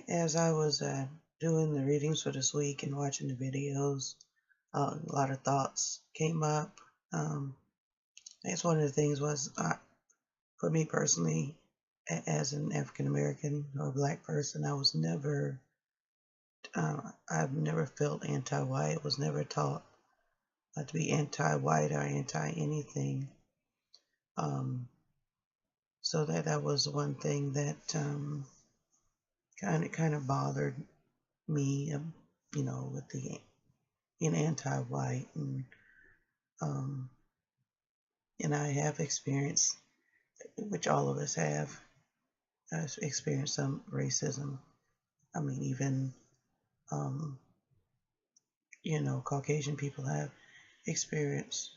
As I was doing the readings for this week and watching the videos, a lot of thoughts came up. I guess one of the things was, for me personally, as an African American or Black person, I've never felt anti-white. Was never taught to be anti-white or anti-anything. Um, so that was one thing that kind of bothered me, with the being anti-white, um, and I have experienced, which all of us have, experienced some racism. I mean, even um, Caucasian people have experienced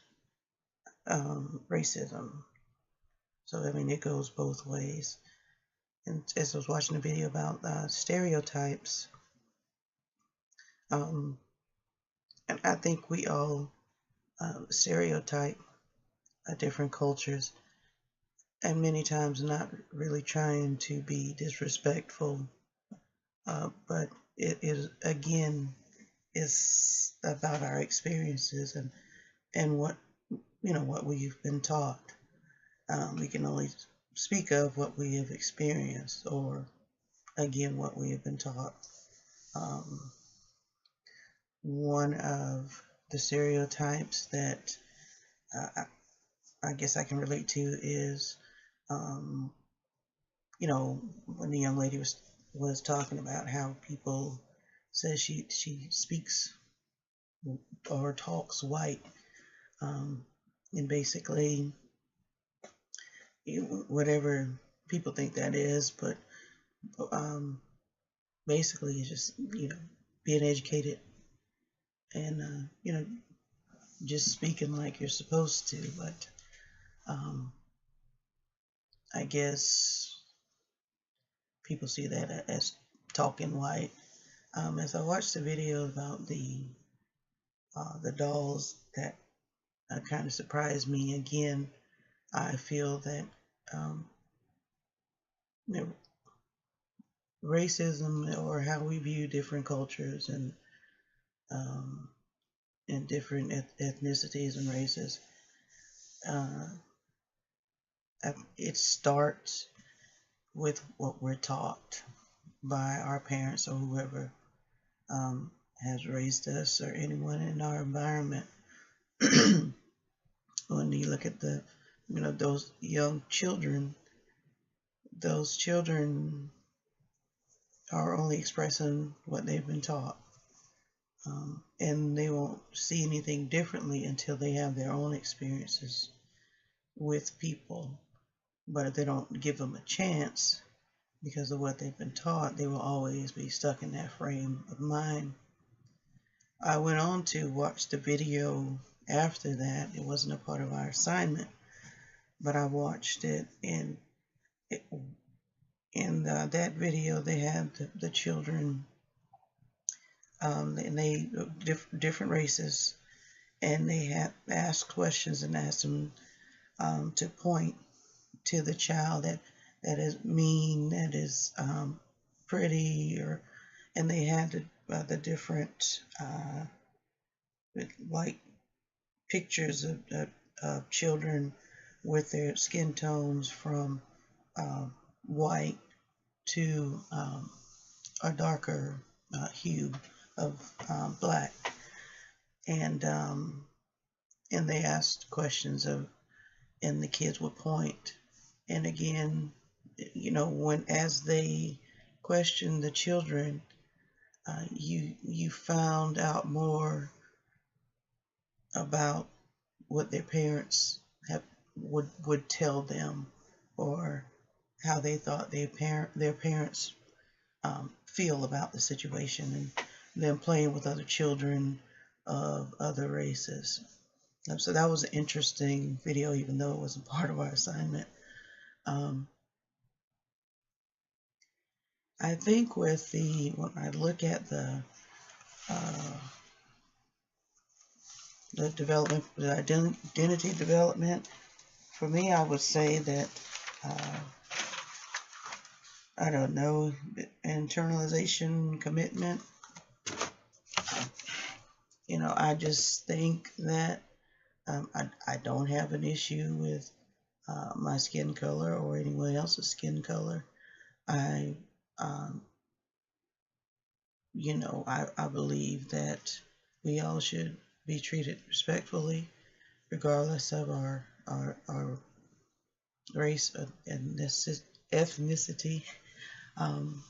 racism. So I mean, it goes both ways. And as I was watching a video about stereotypes, um, and I think we all stereotype different cultures, and many times not really trying to be disrespectful, but it is again is about our experiences and what we've been taught. We can only speak of what we have experienced, or again what we have been taught. Um, One of the stereotypes that uh, I guess I can relate to is, um, when the young lady was talking about how people says she speaks or talks white, um, and basically whatever people think that is, but um, basically it's just being educated and just speaking like you're supposed to. But um, I guess people see that as talking white. As I watched the video about the dolls, that kind of surprised me again. I feel that um, you know, racism, or how we view different cultures um, and different ethnicities and races, uh, it starts with what we're taught by our parents or whoever um, has raised us, or anyone in our environment. When you look at those young children, those children are only expressing what they've been taught. And they won't see anything differently until they have their own experiences with people. But if they don't give them a chance because of what they've been taught, they will always be stuck in that frame of mind. I went on to watch the video after that. It wasn't a part of our assignment, but I watched it, and in that video they had the children, and they different races, and they had asked questions and asked them to point to the child that is mean, that is pretty, and they had the different like pictures of children with their skin tones from um, white to a darker hue of black, and and they asked questions and the kids would point. And again, when as they questioned the children, you found out more about what their parents would tell them, or how they thought their parents feel about the situation, and them playing with other children of other races. So that was an interesting video, even though it wasn't part of our assignment. Um, I think when I look at uh, the development, the identity development, for me, I would say that uh, I don't know, internalization, commitment. I just think that I don't have an issue with my skin color or anyone else's skin color. I, um, I believe that we all should be treated respectfully, regardless of our race and ethnicity. Um,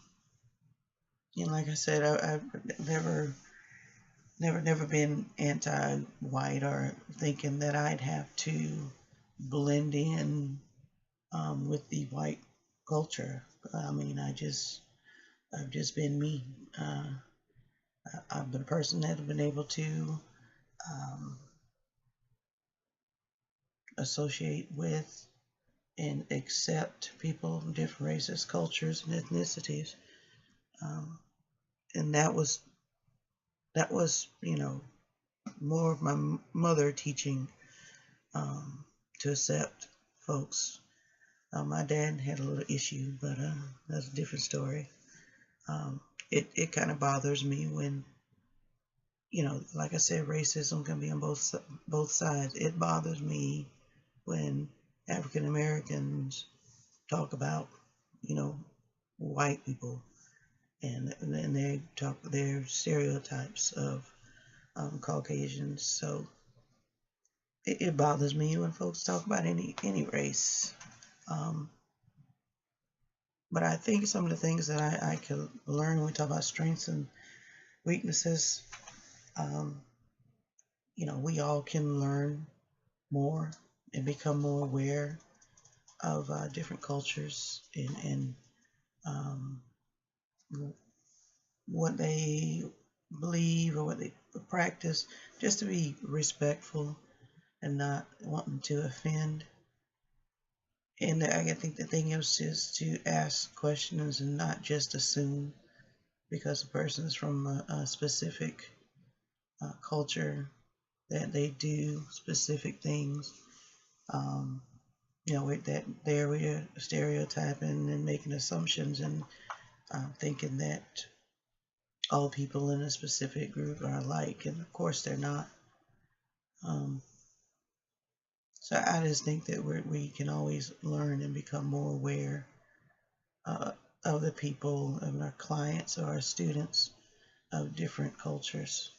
like I said, I've never been anti-white or thinking that I'd have to blend in with the white culture. I mean, I've just been me. I've been a person that have been able to um, associate with and accept people of different races, cultures, and ethnicities. Um, and that was more of my mother teaching um, to accept folks. My dad had a little issue, but that's a different story. Um, it kind of bothers me when, like I said, racism can be on both sides. It bothers me when African Americans talk about, you know, white people, and then they talk their stereotypes of Caucasians. So it bothers me when folks talk about any race. Um, but I think some of the things that I could learn when we talk about strengths and weaknesses, um, we all can learn more and become more aware of different cultures and um, what they believe or what they practice, just to be respectful and not wanting to offend. And I think the thing is to ask questions and not just assume because a person is from a specific culture that they do specific things. Um, that there we're stereotyping and making assumptions and thinking that all people in a specific group are alike, and of course they're not. Um, so I just think that we can always learn and become more aware uh, of the people, of our clients or our students of different cultures.